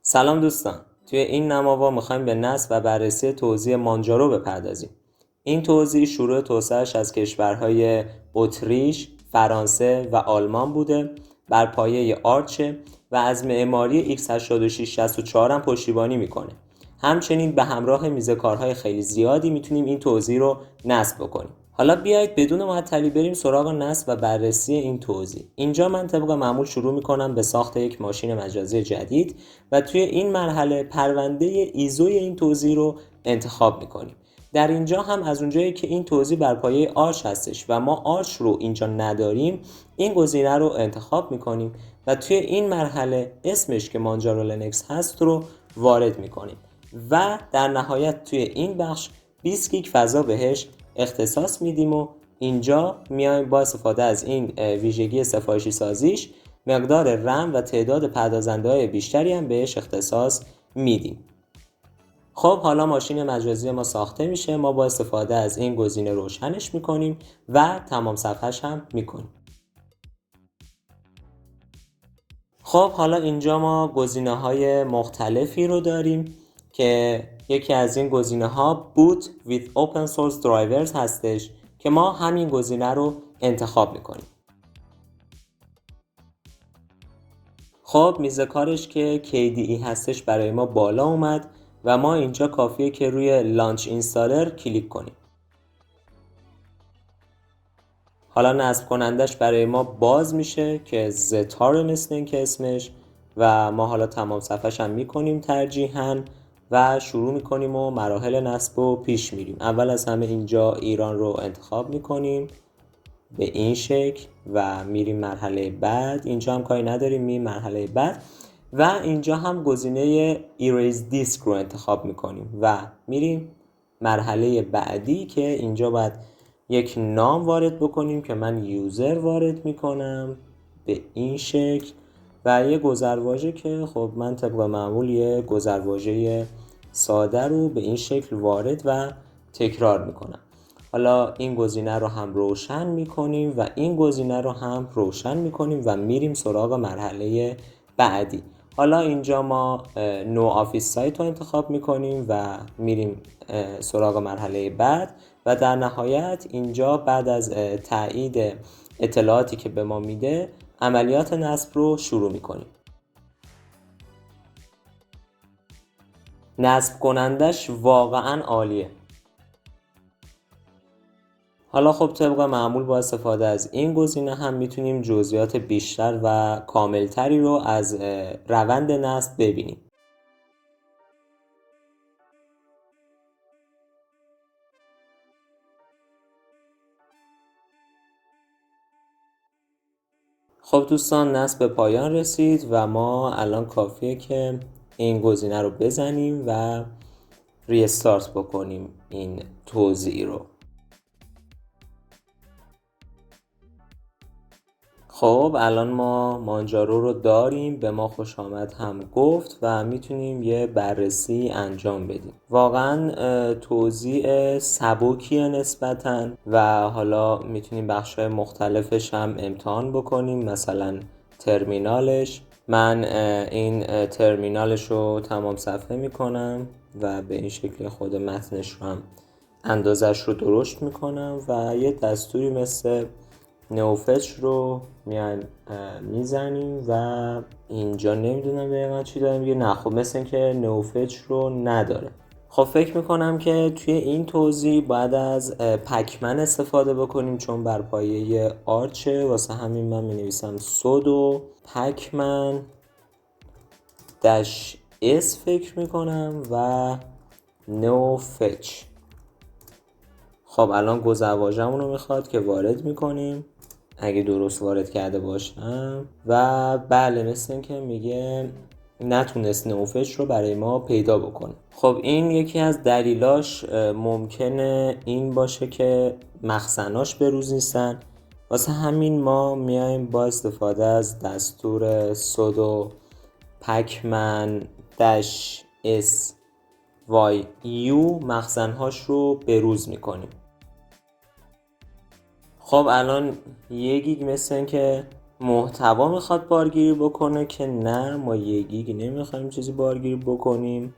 سلام دوستان، توی این نماوا میخوایم به نصب و بررسی توزیع مانجارو بپردازیم. این توزیع شروع توسعه‌اش از کشورهای اتریش، فرانسه و آلمان بوده، بر پایه آرچه و از معماری X86-64 هم پشتیبانی میکنه. همچنین به همراه میزکارهای خیلی زیادی میتونیم این توزیع رو نصب بکنیم. حالا بیایید بدون معطلی بریم سراغ نصب و بررسی این توزیع. اینجا من طبق معمول شروع میکنم به ساخت یک ماشین مجازی جدید و توی این مرحله پرونده ایزوی این توزیع رو انتخاب میکنیم. در اینجا هم از اونجایی که این توزیع بر پایه آرچ هستش و ما آرچ رو اینجا نداریم، این گزینه رو انتخاب میکنیم و توی این مرحله اسمش که مانجارو لینکس هست رو وارد میکنیم و در نهایت توی این بخش 20 گیگ فضا بهش اختصاص میدیم و اینجا میایم با استفاده از این ویژگی سفارشی سازیش مقدار رم و تعداد پردازنده‌های بیشتری هم بهش اختصاص میدیم. خب حالا ماشین مجازی ما ساخته میشه. ما با استفاده از این گزینه روشنش میکنیم و تمام صفحهش هم میکنیم. خب حالا اینجا ما گزینه های مختلفی رو داریم که یکی از این گزینه ها boot with open source drivers هستش که ما همین گزینه رو انتخاب میکنیم. خب میز کارش که KDE هستش برای ما بالا اومد و ما اینجا کافیه که روی لانچ اینستالر کلیک کنیم. حالا نصب کنندش برای ما باز میشه که زتار مثل این که اسمش و ما حالا تمام صفحش هم میکنیم ترجیحاً و شروع میکنیم و مراحل نصب رو پیش میریم. اول از همه اینجا ایران رو انتخاب میکنیم به این شکل و میریم مرحله بعد. اینجا هم کاری نداریم، میریم مرحله بعد و اینجا هم گزینه Erase Disk رو انتخاب میکنیم و میریم مرحله بعدی که اینجا باید یک نام وارد بکنیم که من یوزر وارد میکنم به این شکل و یه گذرواژه که خب من طبق معمول یه گذرواژه ساده رو به این شکل وارد و تکرار میکنم. حالا این گزینه رو هم روشن میکنیم و این گزینه رو هم روشن میکنیم و میریم سراغ مرحله بعدی. حالا اینجا ما نو آفیس سایت رو انتخاب میکنیم و میریم سراغ مرحله بعد و در نهایت اینجا بعد از تایید اطلاعاتی که به ما میده عملیات نصب رو شروع میکنیم. نصب کنندش واقعا عالیه. حالا خب طبق معمول با استفاده از این گزینه هم میتونیم جزئیات بیشتر و کاملتری رو از روند نصب ببینیم. خب دوستان، نصب به پایان رسید و ما الان کافیه که این گزینه رو بزنیم و ریستارت بکنیم این توزیع رو. خب الان ما مانجارو رو داریم، به ما خوش آمد هم گفت و میتونیم یه بررسی انجام بدیم. واقعا توزیع سبکیه نسبتاً و حالا میتونیم بخش‌های مختلفش هم امتحان بکنیم، مثلا ترمینالش. من این ترمینالش رو تمام صفحه میکنم و به این شکل خود متنش رو هم اندازش رو درشت میکنم و یه دستوری مثل نوفتچ رو میزنیم و اینجا نمیدونم دقیقا چی داره میگه. نه خب مثل این که نوفتچ رو نداره. خب فکر میکنم که توی این توزیع باید از پکمن استفاده بکنیم چون بر پایه آرچه. واسه همین من مینویسم سودو پکمن داش اس فکر میکنم و نوفتچ. خب الان گذرواژه‌مون رو میخواد که وارد میکنیم اگه درست وارد کرده باشم و بله مثل این که میگه نتونست نوفتچ رو برای ما پیدا بکنه. خب این یکی از دلیلاش ممکنه این باشه که مخزناش بروز نیستن. واسه همین ما میایم با استفاده از دستور sudo pacman -s yu مخزنهاش رو بروز میکنیم. خب الان 1 گیگ مثل این که محتوا میخواد بارگیری بکنه که نه، ما 1 گیگ نمیخوایم چیزی بارگیری بکنیم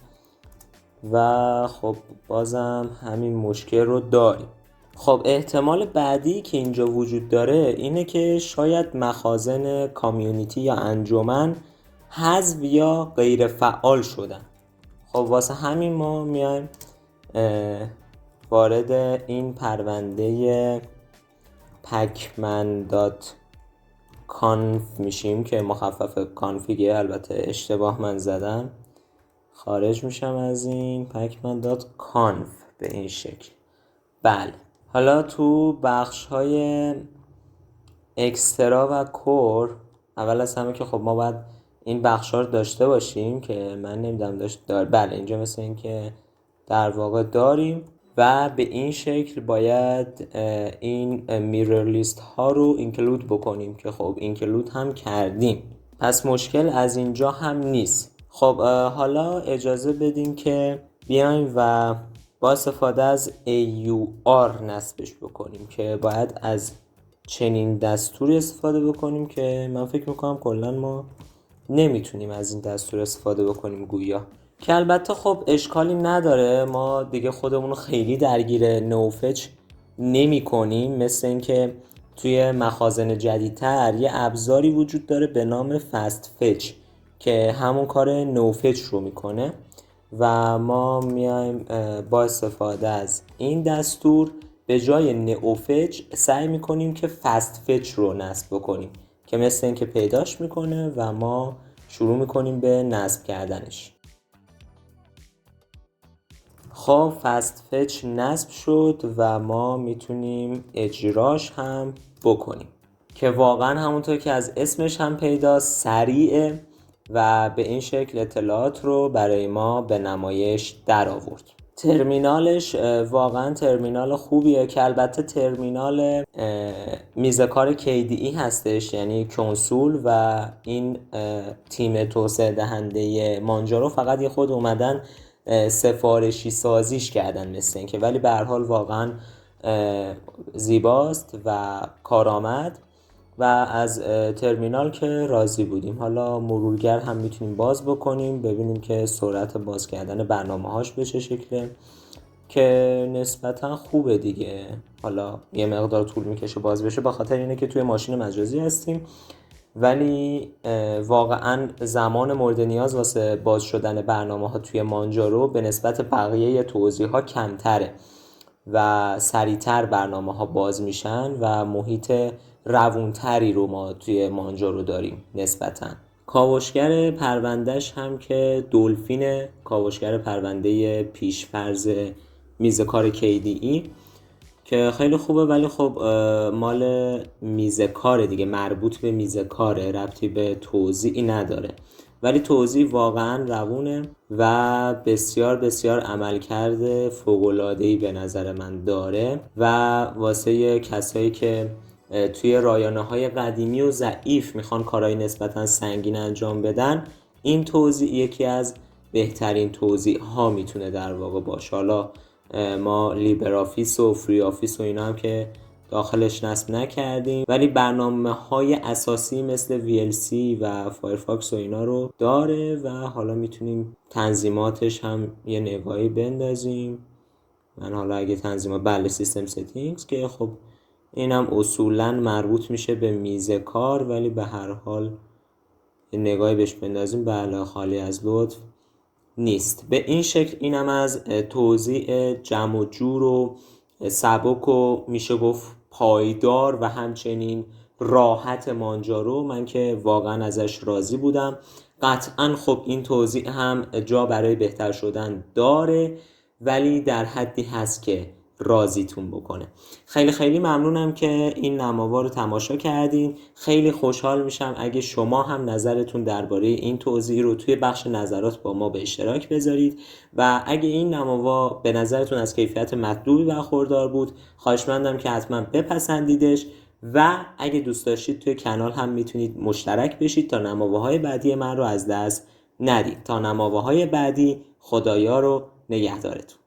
و خب بازم همین مشکل رو داریم. خب احتمال بعدی که اینجا وجود داره اینه که شاید مخازن کامیونیتی یا انجمن حذف یا غیر فعال شدن. خب واسه همین ما میایم وارد این پرونده pacman.conf میشیم که مخفف کانفیگه، البته اشتباه من زدم، خارج میشم از این pacman.conf به این شکل. بله، حالا تو بخش های اکسترا و کور، اول از همه که خب ما باید این بخش ها رو داشته باشیم که من نمیدونم بله اینجا مثل این که در واقع داریم و به این شکل باید این میرر لیست ها رو اینکلود بکنیم که خب اینکلود هم کردیم، پس مشکل از اینجا هم نیست. خب حالا اجازه بدیم که بیایم و با استفاده از AUR نصبش بکنیم که باید از چنین دستوری استفاده بکنیم که من فکر میکنم کلا ما نمیتونیم از این دستور استفاده بکنیم گویا، که البته خب اشکالی نداره، ما دیگه خودمون رو خیلی درگیر نوفچ نمی کنیم. مثل این که توی مخازن جدیدتر یه ابزاری وجود داره به نام فست فچ که همون کار نوفچ رو میکنه و ما میایم با استفاده از این دستور به جای نئوفچ سعی میکنیم که فست فچ رو نصب بکنیم که مثل این که پیداش میکنه و ما شروع میکنیم به نصب کردنش. خب فست فچ نصب شد و ما میتونیم اجراش هم بکنیم که واقعا همونطور که از اسمش هم پیداست سریعه و به این شکل اطلاعات رو برای ما به نمایش در آورد. ترمینالش واقعا ترمینال خوبیه که البته ترمینال میز کار KDE هستش، یعنی کنسول، و این تیم توسعه دهنده مانجارو فقط یه خود اومدن سفارشی سازیش کردن مثل این که، ولی به هر حال واقعا زیباست و کارآمد و از ترمینال که راضی بودیم. حالا مرورگر هم میتونیم باز بکنیم ببینیم که سرعت باز کردن برنامه هاش به چه شکله که نسبتا خوبه دیگه. حالا یه مقدار طول میکشه باز بشه به خاطر اینه که توی ماشین مجازی هستیم، ولی واقعا زمان مورد نیاز واسه باز شدن برنامه ها توی مانجارو به نسبت بقیه توزیع ها کمتره و سریعتر برنامه ها باز میشن و محیط روونتری رو ما توی مانجارو داریم نسبتاً. کاوشگر پروندهش هم که دولفین، کاوشگر پرونده پیشفرض میز کار KDE که خیلی خوبه، ولی خب مال میز کار دیگه، مربوط به میز کاره، ربطی به توزیعی نداره، ولی توزیع واقعا روونه و بسیار بسیار عملکرد فوق‌العاده‌ای به نظر من داره و واسه کسایی که توی رایانه‌های قدیمی و ضعیف میخوان کارهای نسبتاً سنگین انجام بدن، این توزیع یکی از بهترین توزیع ها میتونه در واقع باشه. حالا ما لیبر آفیس و فری آفیس و اینا هم که داخلش نصب نکردیم، ولی برنامه‌های اساسی مثل VLC و فایرفاکس و اینا رو داره و حالا میتونیم تنظیماتش هم یه نگاهی بندازیم. من حالا اگه تنظیمات سیستم ستینگز که خب اینم اصولاً مربوط میشه به میز کار، ولی به هر حال نگاهی بهش بندازیم بله خالی از لطف نیست. به این شکل اینم از توزیع جمع و جور و سبک و میشه گفت پایدار و همچنین راحت مانجارو، من که واقعا ازش راضی بودم. قطعا خب این توزیع هم جا برای بهتر شدن داره، ولی در حدی هست که راضیتون بکنه. خیلی خیلی ممنونم که این نماوا رو تماشا کردین. خیلی خوشحال میشم اگه شما هم نظرتون درباره این توضیح رو توی بخش نظرات با ما به اشتراک بذارید و اگه این نماوا به نظرتون از کیفیت مطلوبی برخوردار بود خواهشمندم که حتما بپسندیدش و اگه دوست داشتید توی کانال هم میتونید مشترک بشید تا نماواهای بعدی من رو از دست ندید. تا نماواهای بعدی، خدایا رو نگهدارتون.